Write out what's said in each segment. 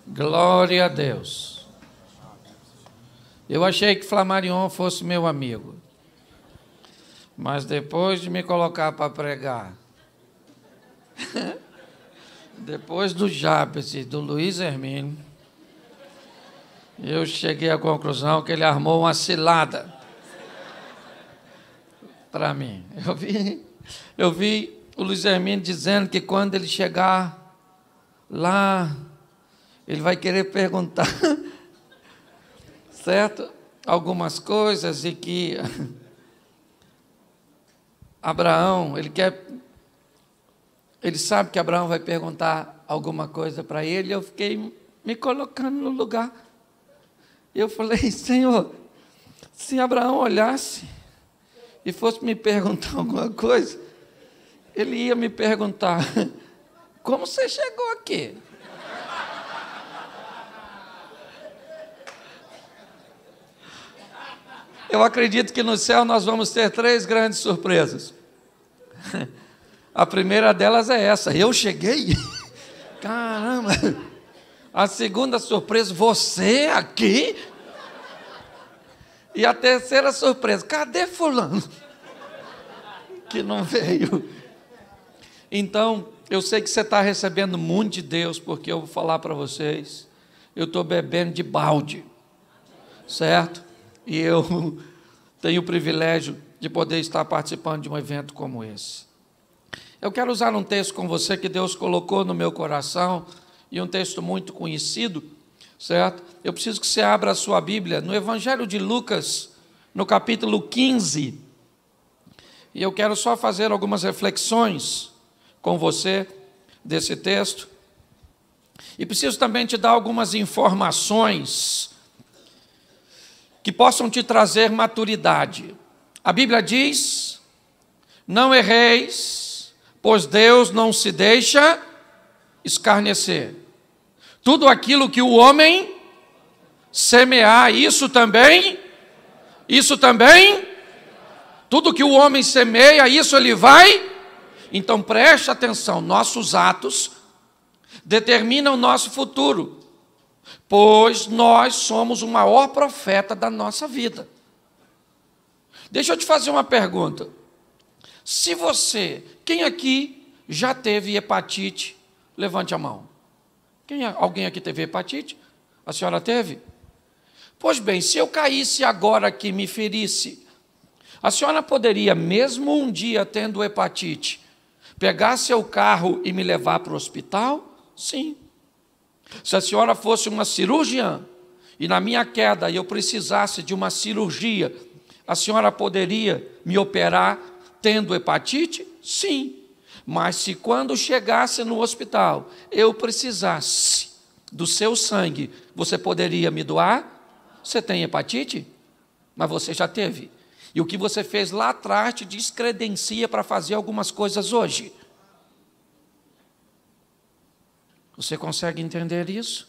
Glória a Deus. Eu achei que Flamarion fosse meu amigo, mas depois de me colocar para pregar, depois do Jabes e do Luiz Hermínio, eu cheguei à conclusão que ele armou uma cilada para mim. Eu vi o Luiz Hermínio dizendo que quando ele chegar lá, ele vai querer perguntar, certo? Algumas coisas, e que Abraão, ele sabe que Abraão vai perguntar alguma coisa para ele. Eu fiquei me colocando no lugar. Eu falei: Senhor, se Abraão olhasse e fosse me perguntar alguma coisa, ele ia me perguntar: como você chegou aqui? Eu acredito que no céu nós vamos ter 3 grandes surpresas. A primeira delas é essa: eu cheguei. Caramba! A segunda surpresa: você aqui? E a terceira surpresa: cadê fulano? Que não veio. Então, eu sei que você está recebendo muito de Deus, porque eu vou falar para vocês, eu estou bebendo de balde, certo? E eu tenho o privilégio de poder estar participando de um evento como esse. Eu quero usar um texto com você que Deus colocou no meu coração, e um texto muito conhecido, certo? Eu preciso que você abra a sua Bíblia no Evangelho de Lucas, no capítulo 15. E eu quero só fazer algumas reflexões com você desse texto. E preciso também te dar algumas informações que possam te trazer maturidade. A Bíblia diz: não erreis, pois Deus não se deixa escarnecer. Tudo aquilo que o homem semear, isso também, tudo que o homem semeia, isso ele vai. Então preste atenção, nossos atos determinam o nosso futuro, pois nós somos o maior profeta da nossa vida. Deixa eu te fazer uma pergunta. Quem aqui já teve hepatite? Levante a mão. Alguém aqui teve hepatite? A senhora teve? Pois bem, se eu caísse agora aqui e me ferisse, a senhora poderia, mesmo um dia tendo hepatite, pegar seu carro e me levar para o hospital? Sim. Se a senhora fosse uma cirurgiã e na minha queda eu precisasse de uma cirurgia, a senhora poderia me operar tendo hepatite? Sim. Mas se quando chegasse no hospital eu precisasse do seu sangue, você poderia me doar? Você tem hepatite? Mas você já teve. E o que você fez lá atrás te descredencia para fazer algumas coisas hoje. Você consegue entender isso?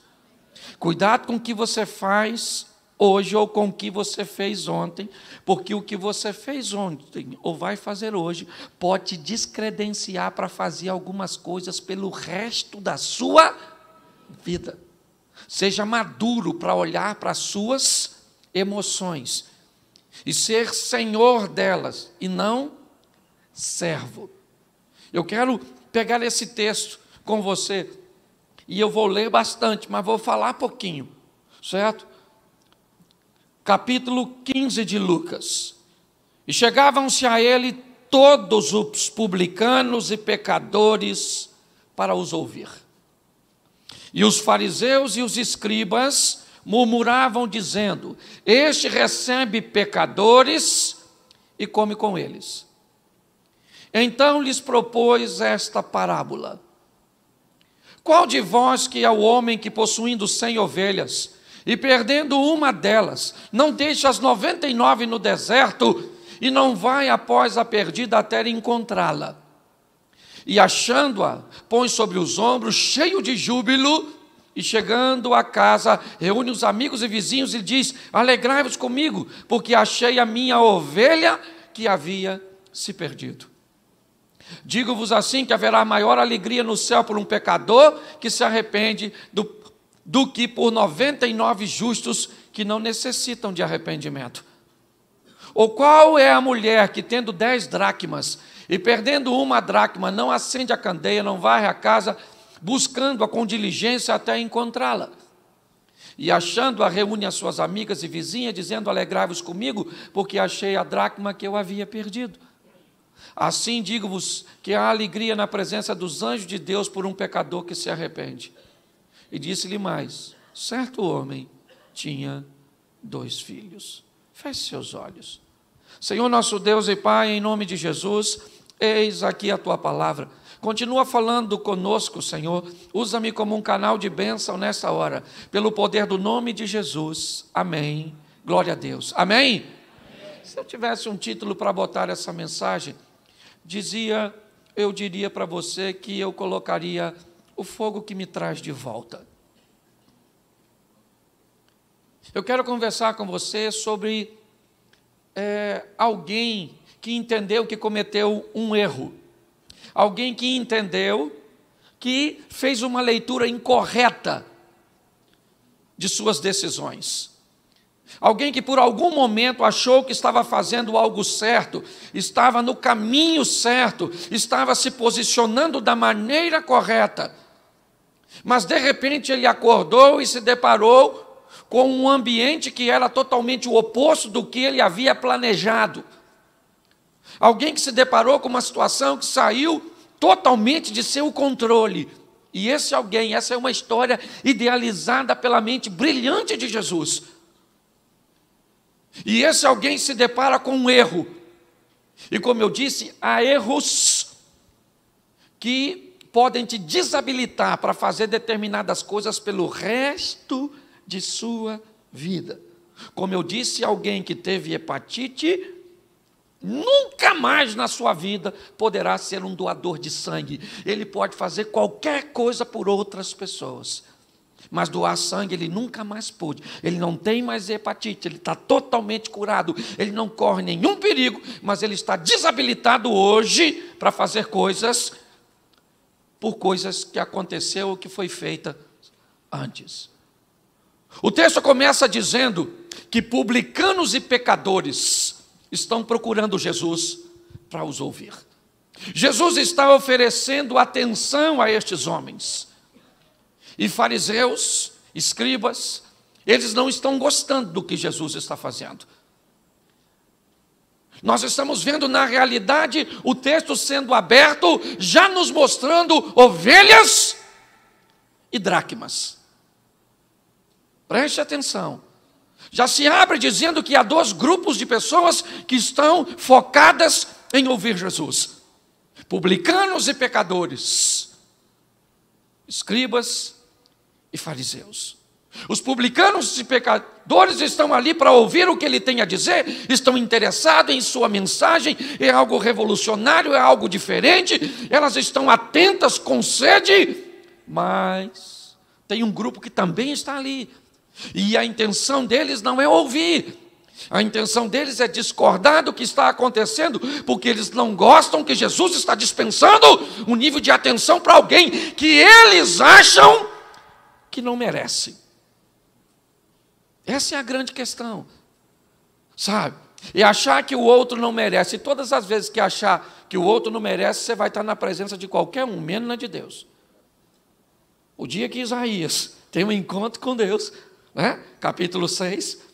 Cuidado com o que você faz hoje ou com o que você fez ontem, porque o que você fez ontem ou vai fazer hoje pode te descredenciar para fazer algumas coisas pelo resto da sua vida. Seja maduro para olhar para as suas emoções e ser senhor delas e não servo. Eu quero pegar esse texto com você e eu vou ler bastante, mas vou falar pouquinho, certo? Capítulo 15 de Lucas. E chegavam-se a ele todos os publicanos e pecadores para os ouvir. E os fariseus e os escribas murmuravam, dizendo: este recebe pecadores e come com eles. Então lhes propôs esta parábola: qual de vós que é o homem que, possuindo 100 ovelhas, e perdendo uma delas, não deixa as 99 no deserto, e não vai após a perdida até encontrá-la? E achando-a, põe sobre os ombros, cheio de júbilo, e chegando a casa, reúne os amigos e vizinhos e diz: alegrai-vos comigo, porque achei a minha ovelha que havia se perdido. Digo-vos assim, que haverá maior alegria no céu por um pecador que se arrepende do que por 99 justos que não necessitam de arrependimento? Ou qual é a mulher que, tendo 10 dracmas e perdendo uma dracma, não acende a candeia, não varre a casa, buscando-a com diligência até encontrá-la? E achando-a, reúne as suas amigas e vizinhas, dizendo: alegrai-vos comigo, porque achei a dracma que eu havia perdido. Assim digo-vos que há alegria na presença dos anjos de Deus por um pecador que se arrepende. E disse-lhe mais: certo homem tinha 2 filhos. Feche seus olhos. Senhor nosso Deus e Pai, em nome de Jesus, eis aqui a Tua palavra. Continua falando conosco, Senhor. Usa-me como um canal de bênção nessa hora, pelo poder do nome de Jesus. Amém. Glória a Deus. Amém? Amém. Se eu tivesse um título para botar essa mensagem, eu diria para você que eu colocaria: o fogo que me traz de volta. Eu quero conversar com você sobre alguém que entendeu que cometeu um erro. Alguém que entendeu que fez uma leitura incorreta de suas decisões. Alguém que por algum momento achou que estava fazendo algo certo, estava no caminho certo, estava se posicionando da maneira correta. Mas de repente ele acordou e se deparou com um ambiente que era totalmente o oposto do que ele havia planejado. Alguém que se deparou com uma situação que saiu totalmente de seu controle. E esse alguém, essa é uma história idealizada pela mente brilhante de Jesus. E esse alguém se depara com um erro. E como eu disse, há erros que podem te desabilitar para fazer determinadas coisas pelo resto de sua vida. Como eu disse, alguém que teve hepatite nunca mais na sua vida poderá ser um doador de sangue. Ele pode fazer qualquer coisa por outras pessoas, mas doar sangue ele nunca mais pôde. Ele não tem mais hepatite, ele está totalmente curado, ele não corre nenhum perigo, mas ele está desabilitado hoje para fazer coisas por coisas que aconteceu ou que foi feita antes. O texto começa dizendo que publicanos e pecadores estão procurando Jesus para os ouvir. Jesus está oferecendo atenção a estes homens. E fariseus, escribas, eles não estão gostando do que Jesus está fazendo. Nós estamos vendo na realidade o texto sendo aberto, já nos mostrando ovelhas e dracmas. Preste atenção. Já se abre dizendo que há 2 grupos de pessoas que estão focadas em ouvir Jesus: publicanos e pecadores, escribas e fariseus. Os publicanos e pecadores estão ali para ouvir o que ele tem a dizer, estão interessados em sua mensagem, é algo revolucionário, é algo diferente, elas estão atentas com sede, mas tem um grupo que também está ali. E a intenção deles não é ouvir, a intenção deles é discordar do que está acontecendo, porque eles não gostam que Jesus está dispensando um nível de atenção para alguém que eles acham que não merece. Essa é a grande questão, sabe? E achar que o outro não merece. E todas as vezes que achar que o outro não merece, você vai estar na presença de qualquer um, menos na de Deus. O dia que Isaías tem um encontro com Deus, capítulo 6,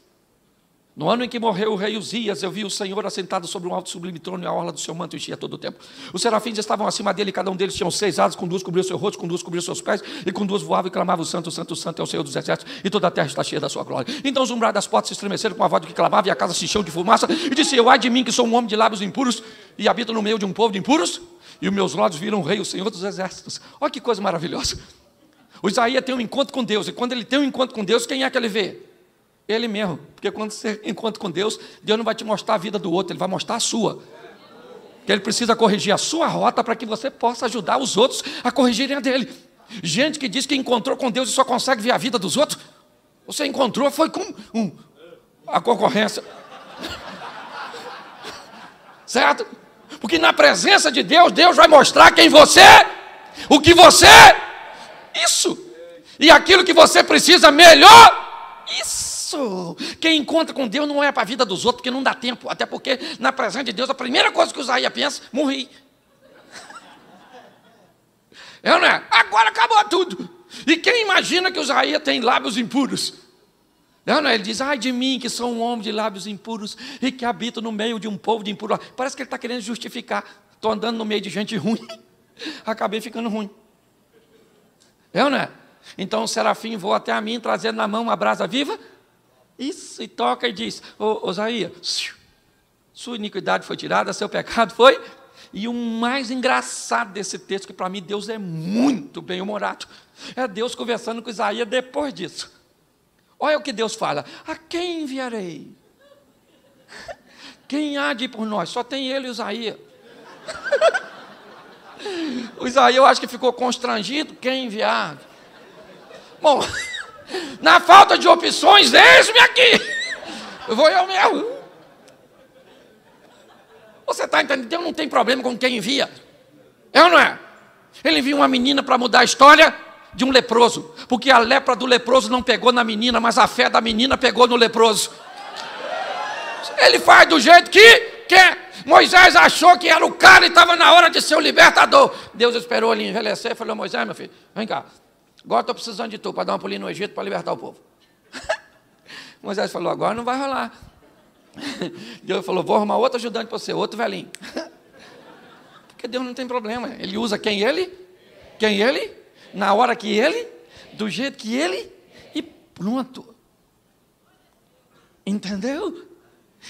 no ano em que morreu o rei Uzias, eu vi o Senhor assentado sobre um alto sublime trono, e a orla do seu manto enchia todo o tempo. Os serafins estavam acima dele, cada um deles tinha 6 asas, com 2 cobriu seu rosto, com 2 cobriu seus pés, e com 2 voava e clamava: o santo, santo, santo é o Senhor dos exércitos, e toda a terra está cheia da sua glória. Então os umbrais das portas se estremeceram com a voz do que clamava, e a casa se encheu de fumaça, e disse eu: ai de mim, que sou um homem de lábios impuros, e habito no meio de um povo de impuros, e os meus olhos viram o rei, o Senhor dos exércitos. Olha que coisa maravilhosa. O Isaías tem um encontro com Deus, e quando ele tem um encontro com Deus, quem é que ele vê? Ele mesmo, porque quando você encontra com Deus, Deus não vai te mostrar a vida do outro, Ele vai mostrar a sua. Porque Ele precisa corrigir a sua rota para que você possa ajudar os outros a corrigirem a dele. Gente que diz que encontrou com Deus e só consegue ver a vida dos outros. Você encontrou, foi com a concorrência. Certo? Porque na presença de Deus, Deus vai mostrar quem você é, o que você é. Isso. E aquilo que você precisa melhor, isso. Quem encontra com Deus não é para a vida dos outros, porque não dá tempo. Até porque, na presença de Deus, a primeira coisa que o Isaías pensa, morri. Eu não é? Agora acabou tudo. E quem imagina que o Isaías tem lábios impuros? Não, ele diz, ai de mim, que sou um homem de lábios impuros e que habito no meio de um povo de impuro. Parece que ele está querendo justificar. Estou andando no meio de gente ruim, acabei ficando ruim. Não é? Então o serafim voa até a mim, trazendo na mão uma brasa viva. Isso, e toca e diz, ô Isaías, sua iniquidade foi tirada, seu pecado foi. E o mais engraçado desse texto, que para mim Deus é muito bem-humorado, é Deus conversando com Isaías depois disso. Olha o que Deus fala, a quem enviarei? Quem há de ir por nós? Só tem ele e Isaías. O Isaías eu acho que ficou constrangido, quem enviar? Bom, na falta de opções, eis-me aqui. Vou eu mesmo. Você está entendendo? Deus não tem problema com quem envia. É ou não é? Ele envia uma menina para mudar a história de um leproso, porque a lepra do leproso não pegou na menina, mas a fé da menina pegou no leproso. Ele faz do jeito que quer. Moisés achou que era o cara e estava na hora de ser o libertador. Deus esperou ele envelhecer e falou, Moisés, meu filho, vem cá. Agora estou precisando de tu para dar uma pulinha no Egito para libertar o povo. Moisés falou, agora não vai rolar. Deus falou, vou arrumar outro ajudante para você, outro velhinho. Porque Deus não tem problema. Ele usa quem ele, na hora que ele, do jeito que ele, e pronto. Entendeu?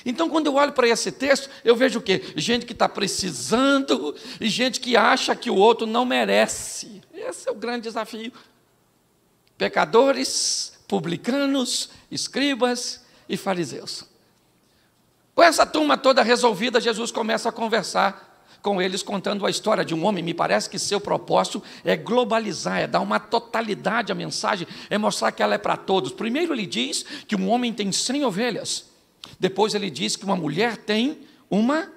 Então, quando eu olho para esse texto, eu vejo o quê? Gente que está precisando e gente que acha que o outro não merece. Esse é o grande desafio. Pecadores, publicanos, escribas e fariseus. Com essa turma toda resolvida, Jesus começa a conversar com eles, contando a história de um homem. Me parece que seu propósito é globalizar, é dar uma totalidade à mensagem, é mostrar que ela é para todos. Primeiro ele diz que um homem tem 100 ovelhas. Depois ele diz que uma mulher tem uma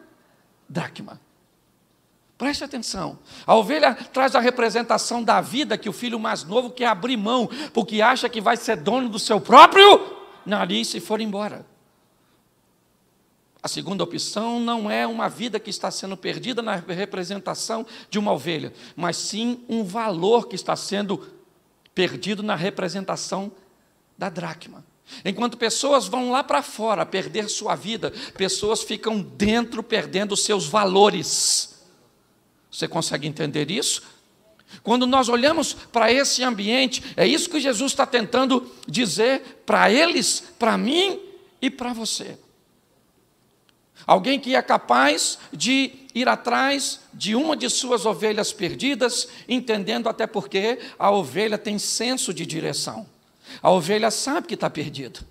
dracma. Preste atenção. A ovelha traz a representação da vida que o filho mais novo quer abrir mão, porque acha que vai ser dono do seu próprio nariz se for embora. A segunda opção não é uma vida que está sendo perdida na representação de uma ovelha, mas sim um valor que está sendo perdido na representação da dracma. Enquanto pessoas vão lá para fora perder sua vida, pessoas ficam dentro perdendo seus valores. Você consegue entender isso? Quando nós olhamos para esse ambiente, é isso que Jesus está tentando dizer para eles, para mim e para você. Alguém que é capaz de ir atrás de uma de suas ovelhas perdidas, entendendo até porque a ovelha tem senso de direção. A ovelha sabe que está perdida.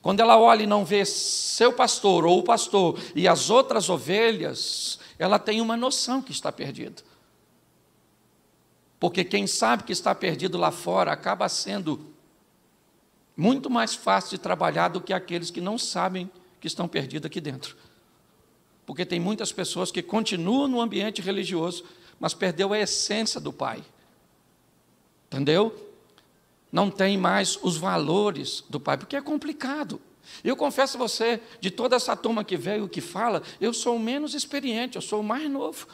Quando ela olha e não vê seu pastor ou o pastor e as outras ovelhas, ela tem uma noção que está perdida. Porque quem sabe que está perdido lá fora acaba sendo muito mais fácil de trabalhar do que aqueles que não sabem que estão perdidos aqui dentro. Porque tem muitas pessoas que continuam no ambiente religioso, mas perdeu a essência do Pai. Entendeu? Não tem mais os valores do Pai, porque é complicado. Eu confesso a você, de toda essa turma que veio, que fala, eu sou o menos experiente, eu sou o mais novo.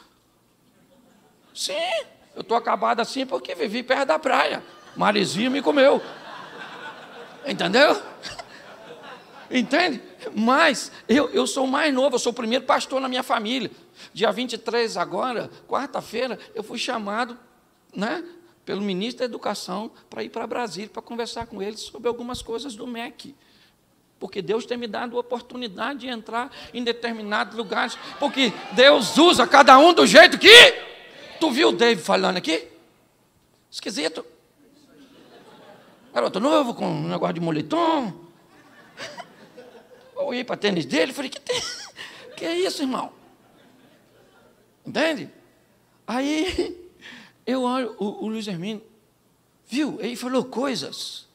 Sim, eu estou acabado assim porque vivi perto da praia. Marizinho me comeu. Entendeu? Entende? Mas eu sou o mais novo, eu sou o primeiro pastor na minha família. Dia 23 agora, quarta-feira, eu fui chamado, pelo ministro da Educação para ir para Brasília, para conversar com ele sobre algumas coisas do MEC. Porque Deus tem me dado a oportunidade de entrar em determinados lugares, porque Deus usa cada um do jeito que... Tu viu o David falando aqui? Esquisito. Garoto novo, com um negócio de moletom. Eu olhei para o tênis dele e falei, que é isso, irmão? Entende? Aí, eu olho, o Luiz Hermínio, viu? Ele falou coisas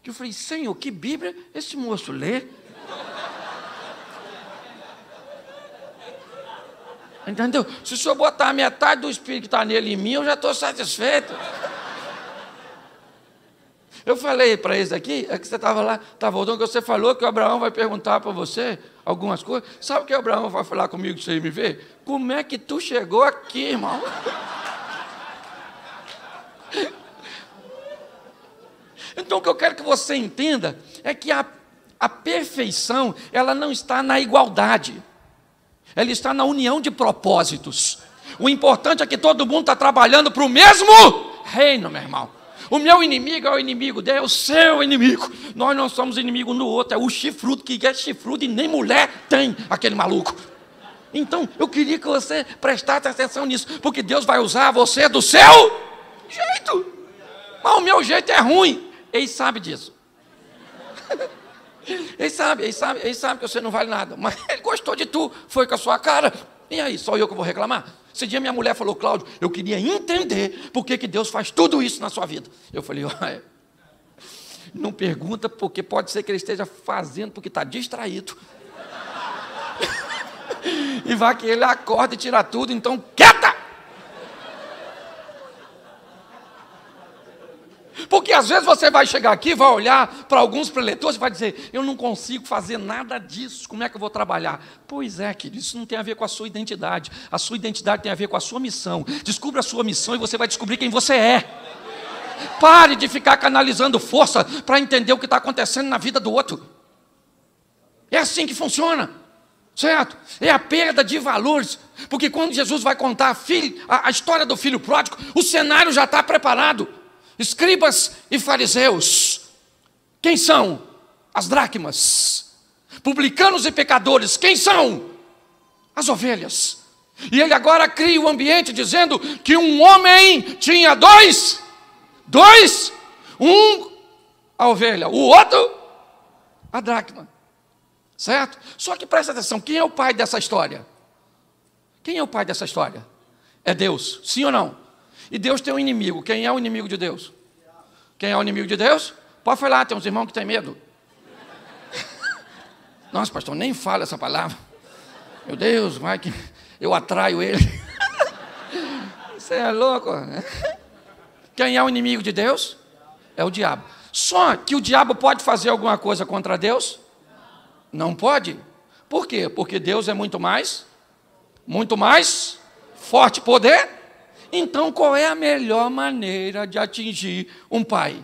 que eu falei, Senhor, que Bíblia esse moço lê? Entendeu? Se o senhor botar a metade do Espírito que está nele em mim, eu já estou satisfeito. Eu falei para eles aqui, é que você estava lá, estava voltando, que você falou que o Abraão vai perguntar para você algumas coisas. Sabe o que o Abraão vai falar comigo se ele me ver? Como é que tu chegou aqui, irmão? Então, o que eu quero que você entenda é que a perfeição, ela não está na igualdade. Ela está na união de propósitos. O importante é que todo mundo está trabalhando para o mesmo reino, meu irmão. O meu inimigo é o inimigo dele, é o seu inimigo. Nós não somos inimigo um do outro, é o chifrudo que é chifrudo e nem mulher tem aquele maluco. Então, eu queria que você prestasse atenção nisso, porque Deus vai usar você do seu jeito. Mas o meu jeito é ruim. Ele sabe disso. Ele sabe que você não vale nada. Mas ele gostou de tu, foi com a sua cara. E aí, só eu que vou reclamar? Esse dia minha mulher falou, Cláudio, eu queria entender por que Deus faz tudo isso na sua vida. Eu falei, olha, não pergunta, porque pode ser que ele esteja fazendo porque está distraído. E vai que ele acorda e tira tudo, então quieta! Porque às vezes você vai chegar aqui, vai olhar para alguns preletores e vai dizer, eu não consigo fazer nada disso, como é que eu vou trabalhar? Pois é, querido, isso não tem a ver com a sua identidade. A sua identidade tem a ver com a sua missão. Descubra a sua missão e você vai descobrir quem você é. Pare de ficar canalizando força para entender o que está acontecendo na vida do outro. É assim que funciona, certo? É a perda de valores. Porque quando Jesus vai contar a história do filho pródigo, o cenário já está preparado. Escribas e fariseus, quem são? As dracmas. Publicanos e pecadores, quem são? As ovelhas. E ele agora cria o ambiente dizendo que um homem tinha dois, um a ovelha, o outro a dracma, certo? Só que presta atenção, quem é o pai dessa história? Quem é o pai dessa história? É Deus, sim ou não? E Deus tem um inimigo. Quem é o inimigo de Deus? Quem é o inimigo de Deus? Pode falar, tem uns irmãos que têm medo. Nossa, pastor, nem fala essa palavra. Meu Deus, vai que eu atraio ele. Você é louco? Quem é o inimigo de Deus? É o diabo. Só que o diabo pode fazer alguma coisa contra Deus? Não pode. Por quê? Porque Deus é muito mais forte, poder. Então, qual é a melhor maneira de atingir um pai?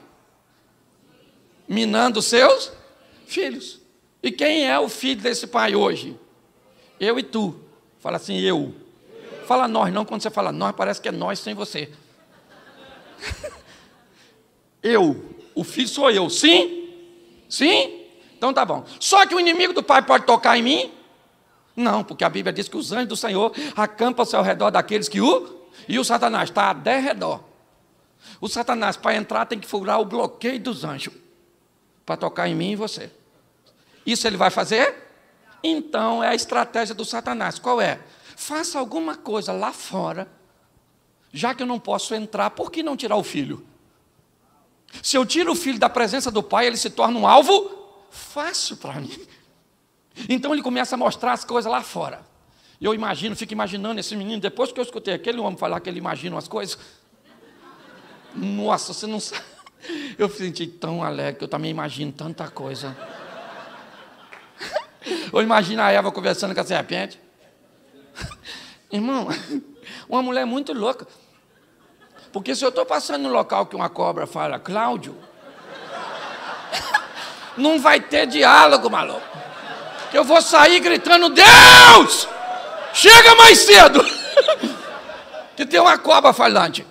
Minando seus filhos. E quem é o filho desse pai hoje? Eu e tu. Fala assim, eu. Fala nós, não quando você fala nós, parece que é nós sem você. Eu. O filho sou eu. Sim? Sim? Então tá bom. Só que o inimigo do pai pode tocar em mim? Não, porque a Bíblia diz que os anjos do Senhor acampam-se ao redor daqueles que o... E o Satanás está a derredor. O Satanás, para entrar, tem que furar o bloqueio dos anjos. Para tocar em mim e você. Isso ele vai fazer? Então, é a estratégia do Satanás. Qual é? Faça alguma coisa lá fora. Já que eu não posso entrar, por que não tirar o filho? Se eu tiro o filho da presença do pai, ele se torna um alvo fácil para mim. Então, ele começa a mostrar as coisas lá fora. E eu imagino, fico imaginando esse menino, depois que eu escutei aquele homem falar que ele imagina as coisas, nossa, você não sabe, eu me senti tão alegre, que eu também imagino tanta coisa. Eu imagino a Eva conversando com a serpente. Irmão, uma mulher muito louca, porque se eu estou passando no local que uma cobra fala, Cláudio, não vai ter diálogo, maluco, que eu vou sair gritando, Deus! Chega mais cedo! Que tem uma cobra falante.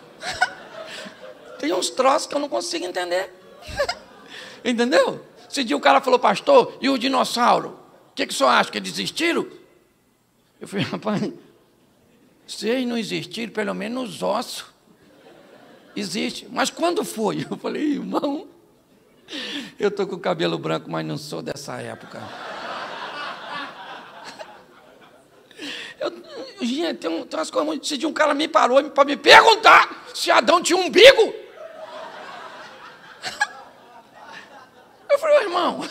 Tem uns troços que eu não consigo entender. Entendeu? Esse dia o cara falou, pastor, e o dinossauro? O que o senhor acha? Que eles existiram? Eu falei, rapaz, se eles não existiram, pelo menos os ossos existem. Mas quando foi? Eu falei, irmão, eu estou com o cabelo branco, mas não sou dessa época. Gente, tem umas coisas muito... Esse dia um cara me parou para me perguntar se Adão tinha um umbigo. Eu falei, irmão,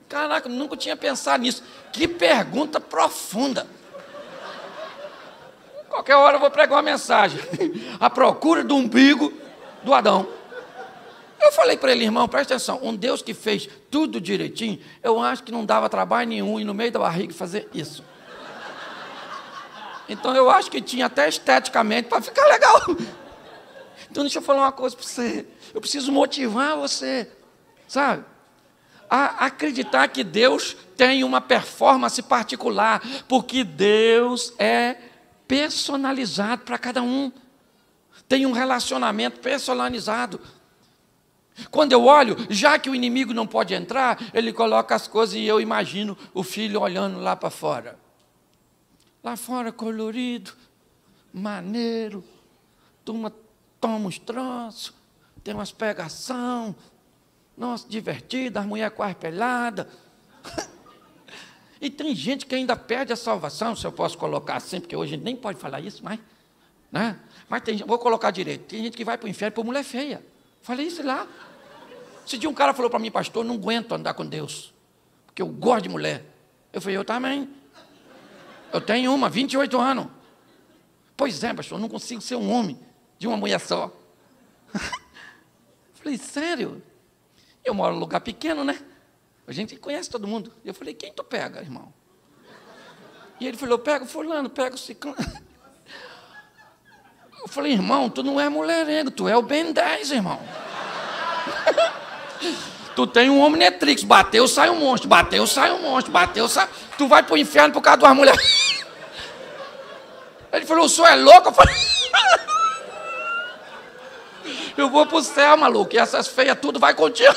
caraca, eu nunca tinha pensado nisso. Que pergunta profunda. Qualquer hora eu vou pregar uma mensagem. A procura do umbigo do Adão. Eu falei para ele, irmão, presta atenção, um Deus que fez tudo direitinho, eu acho que não dava trabalho nenhum ir no meio da barriga fazer isso. Então eu acho que tinha até esteticamente para ficar legal. Então deixa eu falar uma coisa para você. Eu preciso motivar você, sabe? A acreditar que Deus tem uma performance particular, porque Deus é personalizado para cada um. Tem um relacionamento personalizado. Quando eu olho, já que o inimigo não pode entrar, ele coloca as coisas e eu imagino o filho olhando lá para fora. Lá fora colorido, maneiro, turma toma uns troços, tem umas pegação, nossa, divertida, as mulheres quase peladas. E tem gente que ainda perde a salvação, se eu posso colocar assim, porque hoje a gente nem pode falar isso, né? Mas tem, vou colocar direito, tem gente que vai para o inferno por mulher feia. Falei isso lá. Esse dia um cara falou para mim, pastor, não aguento andar com Deus, porque eu gosto de mulher. Eu falei, eu também. Eu tenho 28 anos. Pois é, pastor, eu não consigo ser um homem de uma mulher só. Falei, sério? Eu moro num lugar pequeno, né? A gente conhece todo mundo. Eu falei, quem tu pega, irmão? E ele falou, pega fulano, pega o ciclano. Eu falei, irmão, tu não é mulherengo, tu é o Ben 10, irmão. Tu tem um Omnitrix, bateu, sai um monstro, bateu, sai um monstro, bateu, sai... Tu vai pro inferno por causa de uma mulher. Ele falou, o senhor é louco? Eu falei, eu vou pro céu, maluco, e essas feias tudo vai contigo.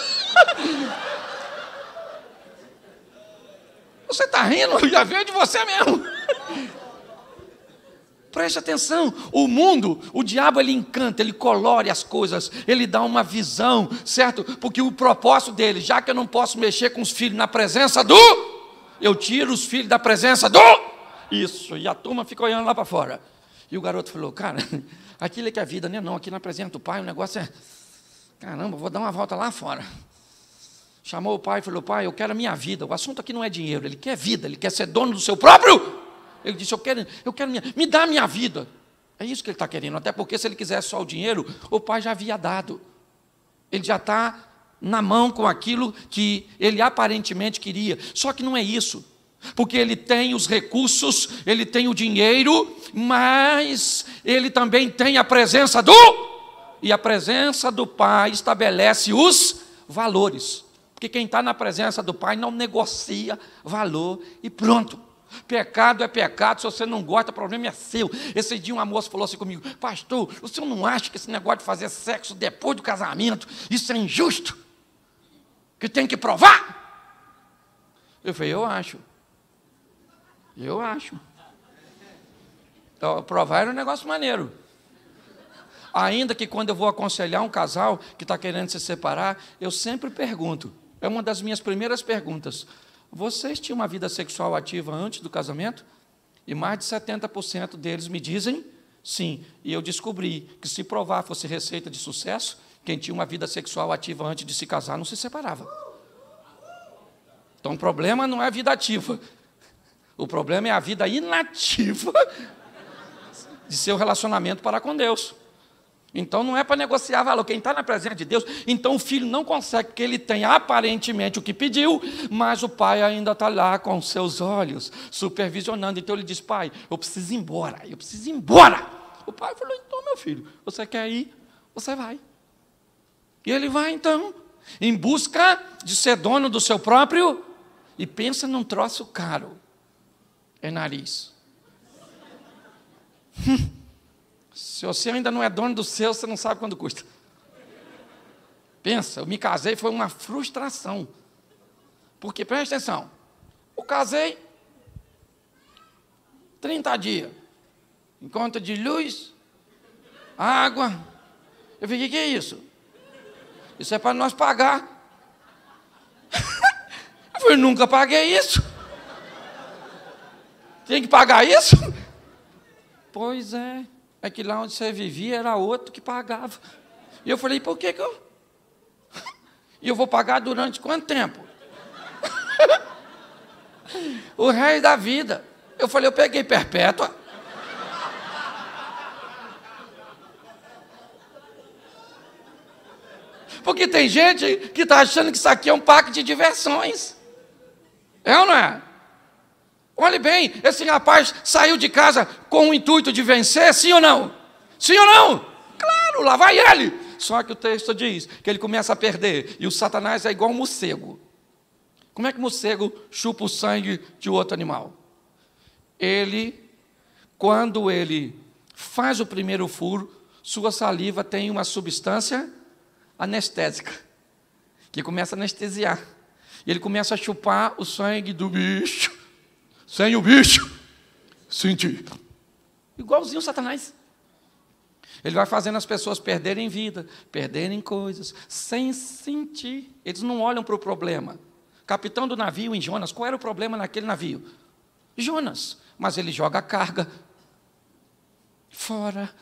Você está rindo? Eu já veio de você mesmo. Preste atenção, o mundo, o diabo ele encanta, ele colore as coisas, ele dá uma visão, certo? Porque o propósito dele, já que eu não posso mexer com os filhos na presença do... Eu tiro os filhos da presença do... Isso, e a turma fica olhando lá para fora. E o garoto falou, cara, aquilo é que é vida, né? Não, aqui na presença do pai o negócio é... Caramba, vou dar uma volta lá fora. Chamou o pai e falou, pai, eu quero a minha vida. O assunto aqui não é dinheiro, ele quer vida, ele quer ser dono do seu próprio... Ele disse, eu quero me dá a minha vida. É isso que ele está querendo, até porque se ele quisesse só o dinheiro, o pai já havia dado. Ele já está na mão com aquilo que ele aparentemente queria. Só que não é isso, porque ele tem os recursos, ele tem o dinheiro, mas ele também tem a presença do... E a presença do pai estabelece os valores. Porque quem está na presença do pai não negocia valor e pronto. Pecado é pecado, se você não gosta, o problema é seu. Esse dia uma moça falou assim comigo, pastor, o senhor não acha que esse negócio de fazer sexo depois do casamento, isso é injusto? Que tem que provar? Eu falei, eu acho. Então, provar era um negócio maneiro. Ainda que quando eu vou aconselhar um casal que está querendo se separar, eu sempre pergunto, é uma das minhas primeiras perguntas, vocês tinham uma vida sexual ativa antes do casamento? E mais de 70% deles me dizem sim. E eu descobri que se provar fosse receita de sucesso, quem tinha uma vida sexual ativa antes de se casar não se separava. Então o problema não é a vida ativa. O problema é a vida inativa de seu relacionamento para com Deus. Então não é para negociar valor, quem está na presença de Deus, então o filho não consegue, porque ele tem aparentemente o que pediu, mas o pai ainda está lá com seus olhos, supervisionando, então ele diz, pai, eu preciso ir embora. O pai falou, então meu filho, você quer ir, você vai. E ele vai então, em busca de ser dono do seu próprio, e pensa num troço caro, é nariz. Se você ainda não é dono do seu, você não sabe quanto custa. Pensa, eu me casei, foi uma frustração. Porque, presta atenção, eu casei 30 dias, em conta de luz, água. Eu falei, o que é isso? Isso é para nós pagar. Eu falei, nunca paguei isso. Tem que pagar isso? Pois é. É que lá onde você vivia era outro que pagava. E eu falei, por que eu... E eu vou pagar durante quanto tempo? O resto da vida. Eu falei, eu peguei perpétua. Porque tem gente que está achando que isso aqui é um parque de diversões. É ou não é? Olhe bem, esse rapaz saiu de casa com o intuito de vencer, sim ou não? Sim ou não? Claro, lá vai ele. Só que o texto diz que ele começa a perder. E o Satanás é igual um morcego. Como é que o morcego chupa o sangue de outro animal? Quando ele faz o primeiro furo, sua saliva tem uma substância anestésica, que começa a anestesiar. E ele começa a chupar o sangue do bicho, sem o bicho sentir. Igualzinho o Satanás. Ele vai fazendo as pessoas perderem vida, perderem coisas, sem sentir. Eles não olham para o problema. Capitão do navio em Jonas, qual era o problema naquele navio? Jonas. Mas ele joga a carga fora.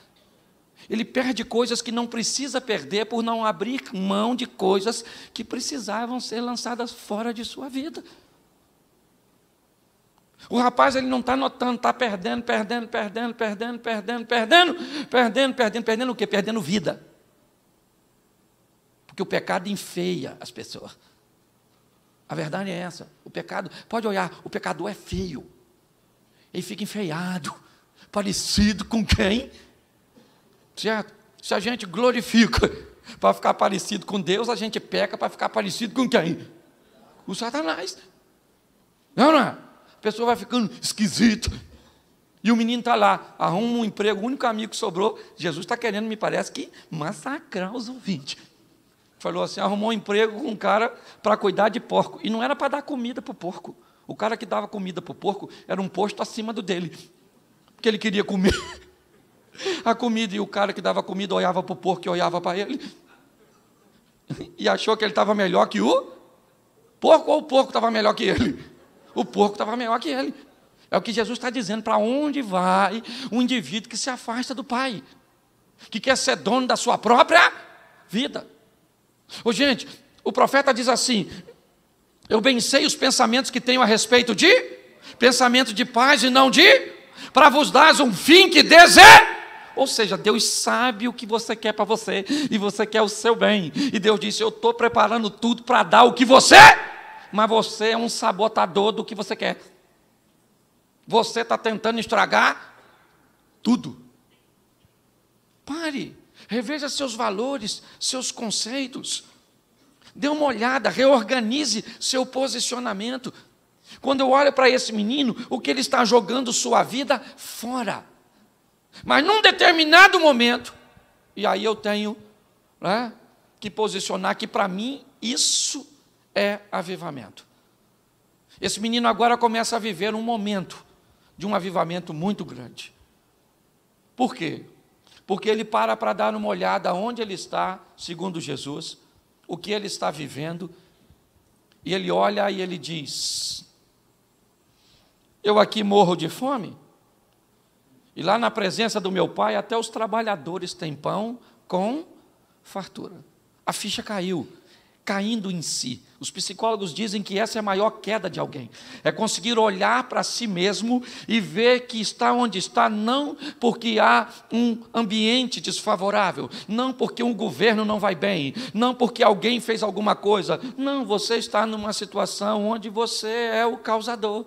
Ele perde coisas que não precisa perder por não abrir mão de coisas que precisavam ser lançadas fora de sua vida. O rapaz, ele não está notando, está perdendo o quê? Perdendo vida. Porque o pecado enfeia as pessoas. A verdade é essa. O pecado, pode olhar, o pecador é feio. Ele fica enfeiado, parecido com quem? Certo? Se a gente glorifica para ficar parecido com Deus, a gente peca para ficar parecido com quem? O Satanás. Não é? A pessoa vai ficando esquisita. E o menino está lá, arruma um emprego, o único amigo que sobrou. Jesus está querendo, me parece, que massacrar os ouvintes. Falou assim, arrumou um emprego com um cara para cuidar de porco. E não era para dar comida para o porco. O cara que dava comida para o porco era um posto acima do dele. Porque ele queria comer a comida, e o cara que dava comida olhava para o porco e olhava para ele. E achou que ele estava melhor que o porco, ou o porco estava melhor que ele? O porco estava melhor que ele. É o que Jesus está dizendo, para onde vai um indivíduo que se afasta do Pai, que quer ser dono da sua própria vida. Ô, gente, o profeta diz assim, eu bem sei os pensamentos que tenho a respeito de, pensamento de paz e não de, para vos dar um fim que deseja. Ou seja, Deus sabe o que você quer para você, e você quer o seu bem. E Deus disse, eu estou preparando tudo para dar o que você, mas você é um sabotador do que você quer. Você está tentando estragar tudo. Pare, reveja seus valores, seus conceitos. Dê uma olhada, reorganize seu posicionamento. Quando eu olho para esse menino, o que ele está jogando sua vida fora. Mas num determinado momento, e aí eu tenho, né, que posicionar que para mim isso é avivamento. Esse menino agora começa a viver um momento de um avivamento muito grande. Por quê? Porque ele para dar uma olhada onde ele está, segundo Jesus, o que ele está vivendo, e ele olha e ele diz, eu aqui morro de fome, e lá na presença do meu Pai, até os trabalhadores têm pão com fartura. A ficha caiu, caindo em si. Os psicólogos dizem que essa é a maior queda de alguém. É conseguir olhar para si mesmo e ver que está onde está, não porque há um ambiente desfavorável, não porque um governo não vai bem, não porque alguém fez alguma coisa. Não, você está numa situação onde você é o causador.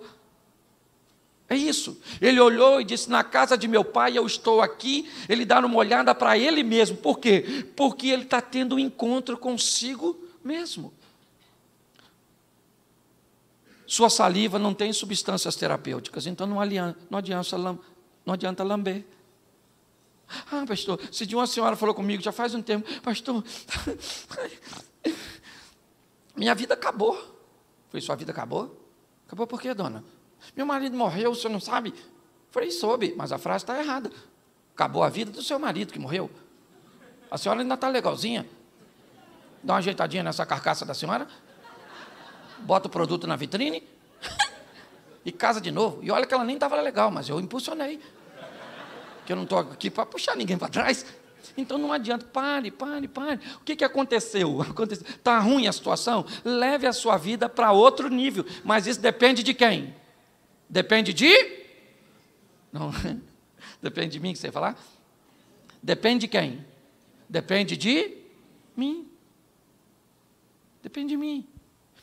É isso. Ele olhou e disse, na casa de meu pai eu estou aqui. Ele dá uma olhada para ele mesmo. Por quê? Porque ele está tendo um encontro consigo mesmo. Sua saliva não tem substâncias terapêuticas, então não adianta lamber. Ah, pastor, se de uma senhora falou comigo, já faz um tempo, pastor, minha vida acabou. Foi, sua vida acabou? Acabou por quê, dona? Meu marido morreu, o senhor não sabe? Falei, soube, mas a frase está errada. Acabou a vida do seu marido que morreu. A senhora ainda está legalzinha. Dá uma ajeitadinha nessa carcaça da senhora, bota o produto na vitrine e casa de novo. E olha que ela nem estava legal, mas eu impulsionei. Que eu não estou aqui para puxar ninguém para trás. Então não adianta, pare. O que aconteceu? Está ruim a situação? Leve a sua vida para outro nível. Mas isso depende de quem? Depende de? Não, depende de mim que você ia falar? Depende de quem? Depende de mim. Depende de mim.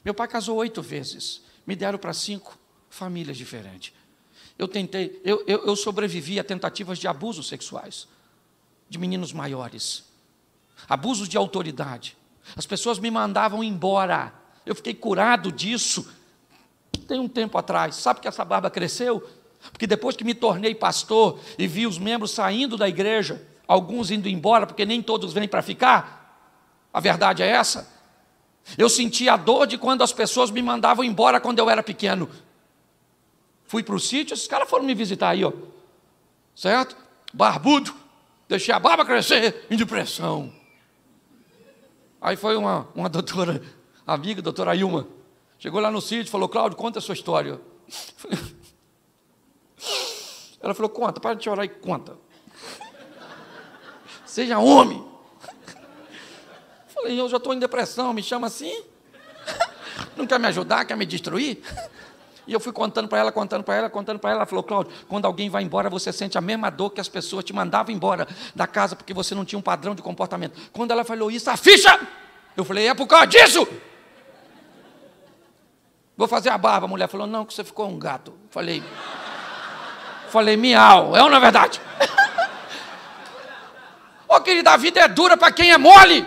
Meu pai casou 8 vezes. Me deram para 5 famílias diferentes. Eu sobrevivi a tentativas de abusos sexuais, de meninos maiores, abusos de autoridade. As pessoas me mandavam embora. Eu fiquei curado disso. Tem um tempo atrás. Sabe que essa barba cresceu? Porque depois que me tornei pastor e vi os membros saindo da igreja, alguns indo embora, porque nem todos vêm para ficar, a verdade é essa. Eu senti a dor de quando as pessoas me mandavam embora quando eu era pequeno. Fui para o sítio, esses caras foram me visitar aí, ó. Certo? Barbudo, deixei a barba crescer, em depressão. Aí foi uma doutora, amiga, doutora Ilma, chegou lá no sítio e falou, Cláudio, conta a sua história. Ela falou, conta, para de chorar e conta. Seja homem. Falei, eu já estou em depressão, me chama assim? Não quer me ajudar, quer me destruir? E eu fui contando para ela. Ela falou, Cláudio, quando alguém vai embora, você sente a mesma dor que as pessoas te mandavam embora da casa, porque você não tinha um padrão de comportamento. Quando ela falou isso, a ficha! Eu falei, é por causa disso! Vou fazer a barba. A mulher falou, não, que você ficou um gato. Falei, miau, é ou não é verdade? Ô, querida, a vida é dura para quem é mole.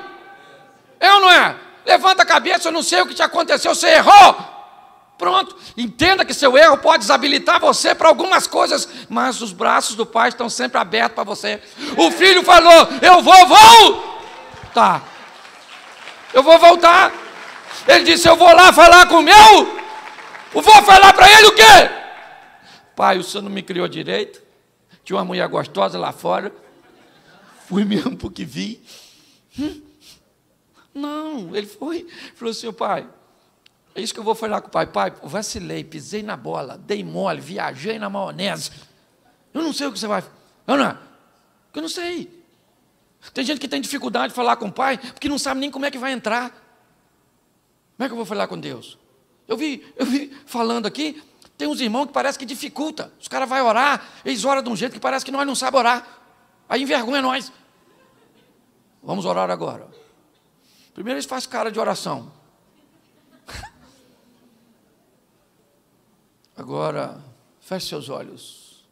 É ou não é? Levanta a cabeça, eu não sei o que te aconteceu, você errou. Pronto, entenda que seu erro pode desabilitar você para algumas coisas, mas os braços do Pai estão sempre abertos para você. O filho falou, eu vou voltar. Eu vou voltar. Ele disse, eu vou lá falar com o meu. Eu vou falar para ele o quê? Pai, o senhor não me criou direito. Tinha uma mulher gostosa lá fora. Fui mesmo porque vi. Não, ele foi. Falou assim, pai, é isso que eu vou falar com o pai. Pai, vacilei, pisei na bola, dei mole, viajei na maionese. Eu não sei o que você vai... Eu não sei. Tem gente que tem dificuldade de falar com o pai, porque não sabe nem como é que vai entrar. Como é que eu vou falar com Deus? Eu vi falando aqui, tem uns irmãos que parece que dificulta. Os caras vão orar, eles oram de um jeito que parece que nós não sabemos orar. Aí envergonha nós. Vamos orar agora. Primeiro eles fazem cara de oração. Agora, feche seus olhos.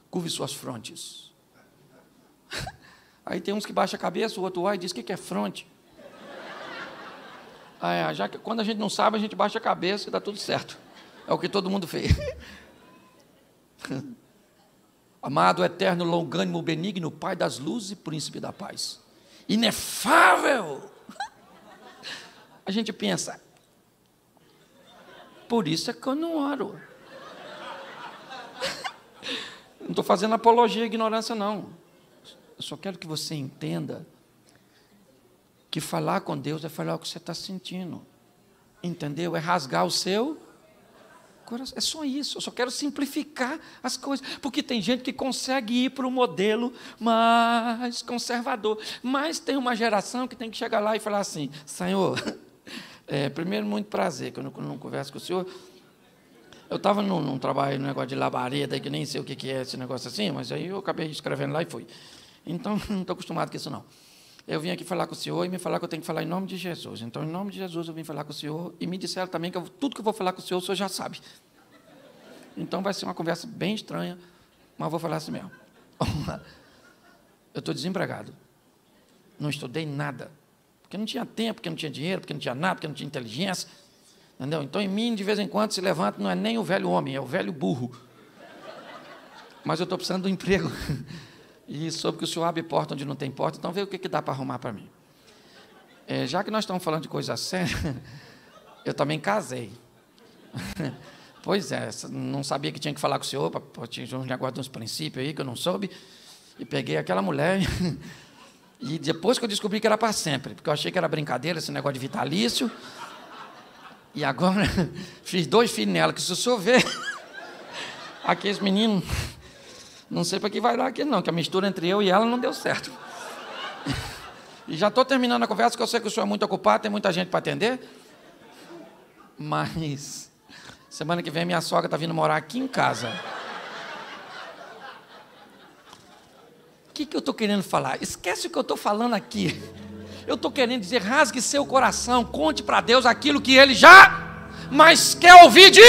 Curve suas frontes. Aí tem uns que baixam a cabeça, o outro vai e diz, o que é fronte? Já que quando a gente não sabe, a gente baixa a cabeça e dá tudo certo. É o que todo mundo fez. Amado, eterno, longânimo, benigno, Pai das luzes e príncipe da paz. Inefável. A gente pensa, por isso é que eu não oro. Não estou fazendo apologia à ignorância, não. Eu só quero que você entenda que falar com Deus é falar o que você está sentindo. Entendeu? É rasgar o seu coração. É só isso. Eu só quero simplificar as coisas. Porque tem gente que consegue ir para o modelo mais conservador. Mas tem uma geração que tem que chegar lá e falar assim, Senhor, primeiro, muito prazer, que eu não converso com o senhor. Eu estava num trabalho, num negócio de labareda, que nem sei o que é esse negócio assim, mas aí eu acabei escrevendo lá e fui. Então, não estou acostumado com isso, não. Eu vim aqui falar com o senhor e me falar que eu tenho que falar em nome de Jesus. Então, em nome de Jesus, eu vim falar com o senhor e me disseram também que tudo que eu vou falar com o senhor já sabe. Então, vai ser uma conversa bem estranha, mas eu vou falar assim mesmo. Eu estou desempregado. Não estudei nada. Porque não tinha tempo, porque não tinha dinheiro, porque não tinha nada, porque não tinha inteligência. Entendeu? Então, em mim, de vez em quando, se levanta, não é nem o velho homem, é o velho burro. Mas eu estou precisando de um emprego. E soube que o senhor abre porta onde não tem porta, então vê o que dá para arrumar para mim. Já que nós estamos falando de coisa séria, eu também casei. Pois é, não sabia que tinha que falar com o senhor, tinha um negócio de uns princípios aí que eu não soube, e peguei aquela mulher, e depois que eu descobri que era para sempre, porque eu achei que era brincadeira, esse negócio de vitalício, e agora fiz 2 filhos nela, que se o senhor ver, aqueles meninos... Não sei para que vai dar aqui não, que a mistura entre eu e ela não deu certo. E já estou terminando a conversa, que eu sei que o senhor é muito ocupado, tem muita gente para atender. Mas, semana que vem minha sogra está vindo morar aqui em casa. O que eu estou querendo falar? Esquece o que eu estou falando aqui. Eu estou querendo dizer, rasgue seu coração, conte para Deus aquilo que Ele já, mas quer ouvir de...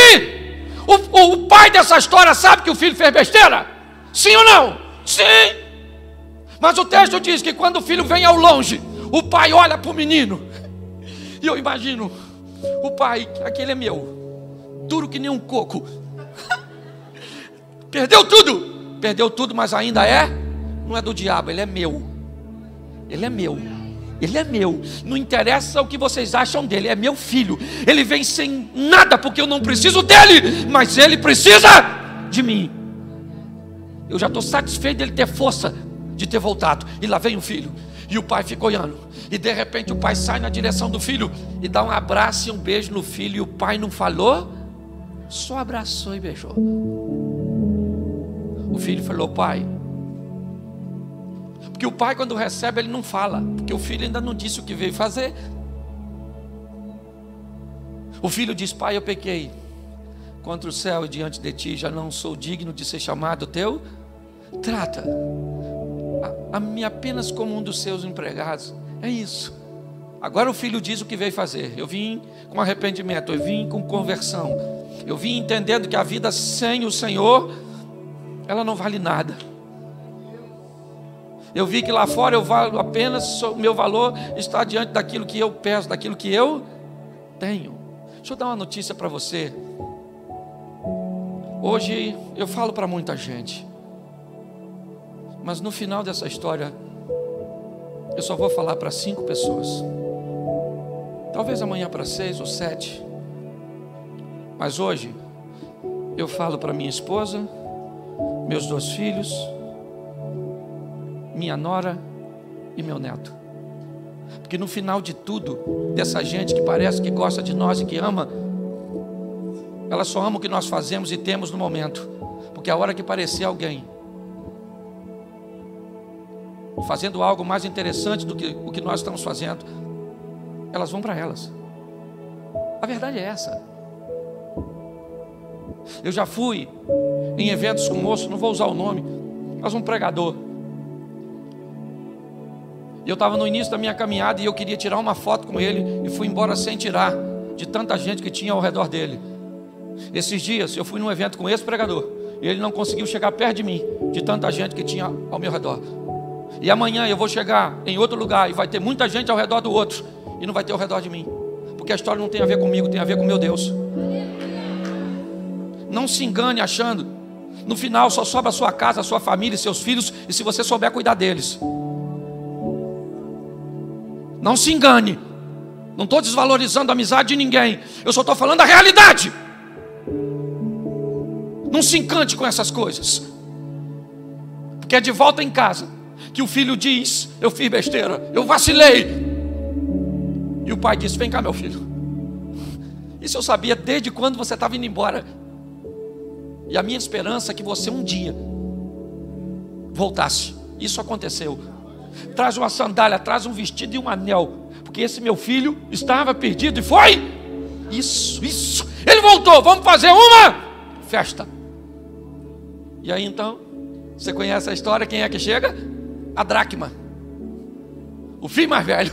O pai dessa história sabe que o filho fez besteira? Sim ou não? Sim! Mas o texto diz que quando o filho vem ao longe, o pai olha para o menino, e eu imagino, o pai, aquele é meu, duro que nem um coco, perdeu tudo, mas ainda não é do diabo, ele é meu, ele é meu. Ele é meu, não interessa o que vocês acham dele, é meu filho. Ele vem sem nada porque eu não preciso dele, mas ele precisa de mim. Eu já estou satisfeito dele ter força de ter voltado. E lá vem o filho, e o pai fica olhando, e de repente o pai sai na direção do filho e dá um abraço e um beijo no filho. E o pai não falou, só abraçou e beijou. O filho falou: pai. Porque o pai, quando recebe, ele não fala, porque o filho ainda não disse o que veio fazer. O filho diz: pai, eu pequei contra o céu e diante de ti, já não sou digno de ser chamado teu. Trata a mim apenas como um dos seus empregados. É isso. Agora o filho diz o que veio fazer. Eu vim com arrependimento, eu vim com conversão, eu vim entendendo que a vida sem o Senhor, ela não vale nada. Eu vi que lá fora eu valo apenas, o meu valor está diante daquilo que eu peço, daquilo que eu tenho. Deixa eu dar uma notícia para você. Hoje eu falo para muita gente, mas no final dessa história eu só vou falar para 5 pessoas. Talvez amanhã para 6 ou 7. Mas hoje eu falo para minha esposa, meus 2 filhos, minha nora e meu neto. Porque no final de tudo, dessa gente que parece que gosta de nós e que ama, ela só ama o que nós fazemos e temos no momento. Porque a hora que parecer alguém fazendo algo mais interessante do que o que nós estamos fazendo, elas vão para elas. A verdade é essa. Eu já fui em eventos com um moço, não vou usar o nome, mas um pregador. Eu estava no início da minha caminhada e eu queria tirar uma foto com ele e fui embora sem tirar, de tanta gente que tinha ao redor dele. Esses dias eu fui num evento com esse pregador e ele não conseguiu chegar perto de mim, de tanta gente que tinha ao meu redor. E amanhã eu vou chegar em outro lugar e vai ter muita gente ao redor do outro e não vai ter ao redor de mim, porque a história não tem a ver comigo, tem a ver com meu Deus. Não se engane achando, no final só sobra a sua casa, a sua família e seus filhos, e se você souber cuidar deles. Não se engane, não estou desvalorizando a amizade de ninguém, eu só estou falando a realidade. Não se encante com essas coisas, porque é de volta em casa que o filho diz: eu fiz besteira, eu vacilei. E o pai diz: vem cá, meu filho. Isso eu sabia desde quando você estava indo embora. E a minha esperança é que você um dia voltasse. Isso aconteceu. Traz uma sandália, traz um vestido e um anel, porque esse meu filho estava perdido e foi. Isso. Ele voltou, vamos fazer uma festa. E aí então, você conhece a história, quem é que chega? A dracma, o filho mais velho,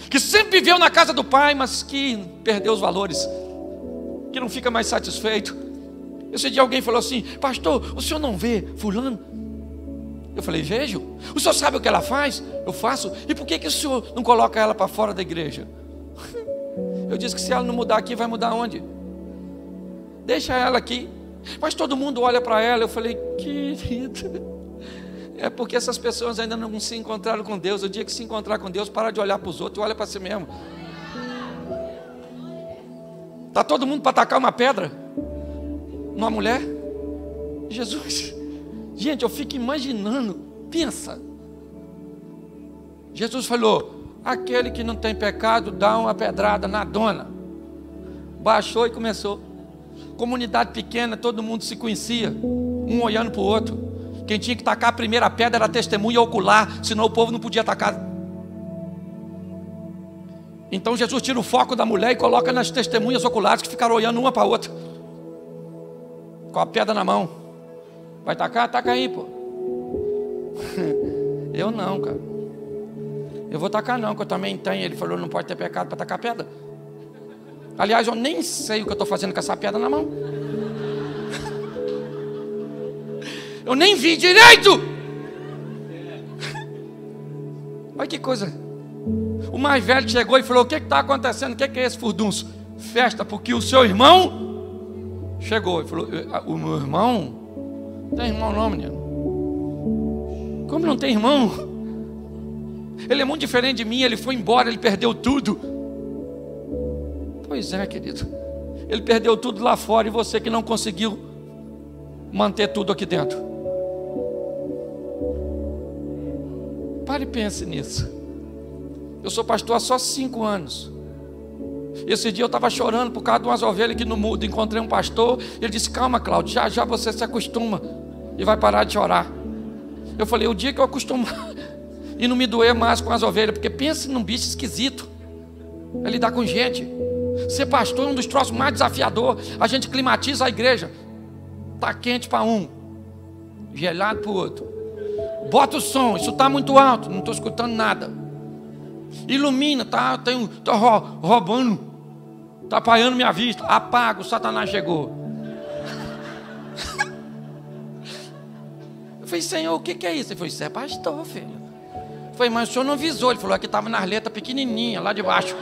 que sempre viveu na casa do pai, mas que perdeu os valores, que não fica mais satisfeito. Esse dia alguém falou assim: pastor, o senhor não vê fulano? Eu falei: vejo. O senhor sabe o que ela faz? Eu faço. E por que o senhor não coloca ela para fora da igreja? Eu disse que se ela não mudar aqui, vai mudar onde? Deixa ela aqui. Mas todo mundo olha para ela. Eu falei: querida, é porque essas pessoas ainda não se encontraram com Deus. O dia que se encontrar com Deus, para de olhar para os outros e olha para si mesmo. Está todo mundo para atacar uma pedra numa mulher? Jesus, gente, eu fico imaginando. Pensa, Jesus falou: aquele que não tem pecado, dá uma pedrada na dona. Baixou e começou. Comunidade pequena, todo mundo se conhecia, um olhando para o outro. Quem tinha que tacar a primeira pedra era a testemunha ocular, senão o povo não podia atacar. Então Jesus tira o foco da mulher e coloca nas testemunhas oculares, que ficaram olhando uma para a outra, com a pedra na mão. Vai tacar? Taca aí, pô. Eu não, cara. Eu vou tacar não, que eu também tenho. Ele falou, não pode ter pecado para tacar pedra. Aliás, eu nem sei o que eu estou fazendo com essa pedra na mão. Eu nem vi direito. Olha que coisa. O mais velho chegou e falou, o que está acontecendo? O que é esse furdunço? Festa, porque o seu irmão chegou e falou, o meu irmão? Não tem irmão não, menino. Como não tem irmão? Ele é muito diferente de mim, ele foi embora, ele perdeu tudo. Pois é, querido. Ele perdeu tudo lá fora e você que não conseguiu manter tudo aqui dentro. Pare e pense nisso. Eu sou pastor há só 5 anos. Esse dia eu estava chorando por causa de umas ovelhas aqui no mundo. Encontrei um pastor, ele disse, calma, Cláudio, já já você se acostuma e vai parar de chorar. Eu falei, o dia que eu acostumar e não me doer mais com as ovelhas, porque pense num bicho esquisito, é lidar com gente. Ser pastor é um dos troços mais desafiadores. A gente climatiza a igreja. Está quente para um, gelado para o outro. Bota o som, isso está muito alto, não estou escutando nada. Ilumina, tá roubando, está apagando minha vista. Apaga, o Satanás chegou. Eu falei, Senhor, o que é isso? Ele falou, isso é pastor, filho. Eu falei, mas o senhor não avisou. Ele falou, aqui estava nas letras pequenininhas, lá de baixo.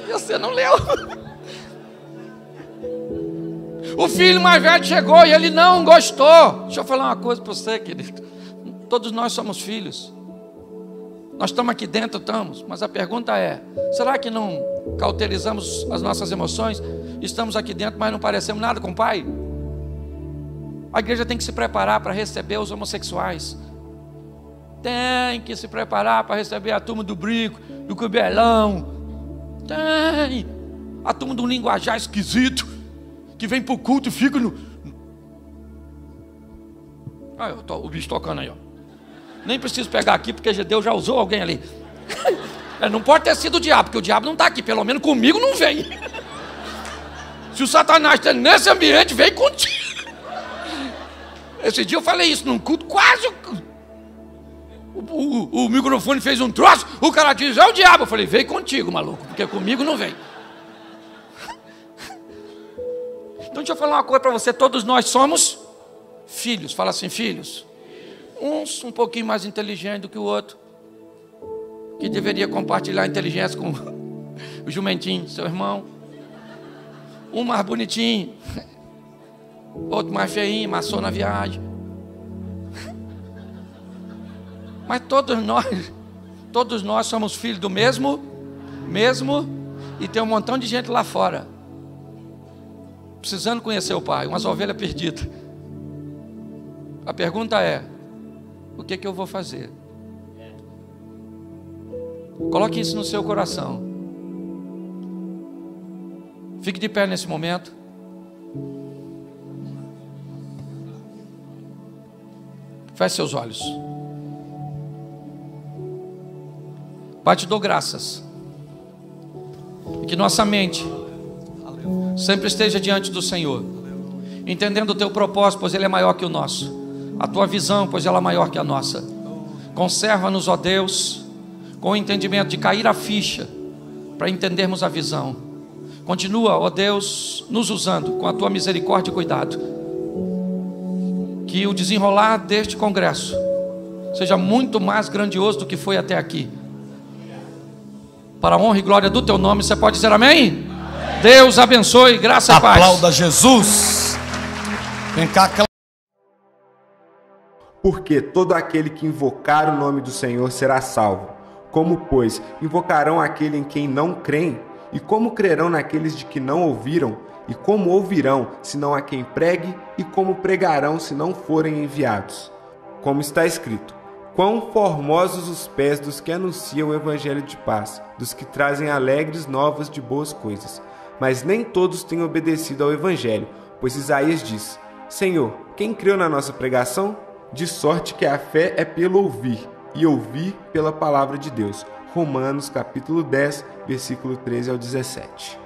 E você não leu. O filho mais velho chegou e ele não gostou. Deixa eu falar uma coisa para você, querido. Todos nós somos filhos. Nós estamos aqui dentro, estamos. Mas a pergunta é, será que não cauterizamos as nossas emoções? Estamos aqui dentro, mas não parecemos nada com o Pai? A igreja tem que se preparar para receber os homossexuais. Tem que se preparar para receber a turma do brinco, do cubelão. Tem a turma do linguajar esquisito, que vem para o culto e fica no... o bicho tocando aí, ó. Nem preciso pegar aqui, porque Deus já usou alguém ali. Não pode ter sido o diabo, porque o diabo não está aqui, pelo menos comigo não vem. Se o Satanás está nesse ambiente, vem contigo. Esse dia eu falei isso num culto, quase o microfone fez um troço, o cara diz, é o diabo. Eu falei, vem contigo, maluco, porque comigo não vem. Então deixa eu falar uma coisa para você, todos nós somos filhos. Fala assim, filhos. Uns um pouquinho mais inteligente do que o outro, que deveria compartilhar a inteligência com o jumentinho, seu irmão. Um mais bonitinho, outro mais feinho, maçou na viagem. Mas todos nós somos filhos do mesmo, e tem um montão de gente lá fora, precisando conhecer o Pai, umas ovelhas perdidas. A pergunta é, o que eu vou fazer? Coloque isso no seu coração. Fique de pé nesse momento. Feche seus olhos. Pai, te dou graças. E que nossa mente sempre esteja diante do Senhor, entendendo o teu propósito, pois ele é maior que o nosso. A tua visão, pois ela é maior que a nossa. Conserva-nos, ó Deus, com o entendimento de cair a ficha, para entendermos a visão. Continua, ó Deus, nos usando com a tua misericórdia e cuidado. Que o desenrolar deste congresso seja muito mais grandioso do que foi até aqui. Para a honra e glória do teu nome, você pode dizer amém? Amém. Deus abençoe, graça e paz. Aplauda Jesus. Vem cá, porque todo aquele que invocar o nome do Senhor será salvo. Como, pois, invocarão aquele em quem não creem? E como crerão naqueles de que não ouviram? E como ouvirão, senão a quem pregue? E como pregarão, se não forem enviados? Como está escrito, quão formosos os pés dos que anunciam o evangelho de paz, dos que trazem alegres novas de boas coisas. Mas nem todos têm obedecido ao evangelho, pois Isaías diz, Senhor, quem creu na nossa pregação? De sorte que a fé é pelo ouvir, e ouvir pela palavra de Deus. Romanos capítulo 10, versículo 13 ao 17.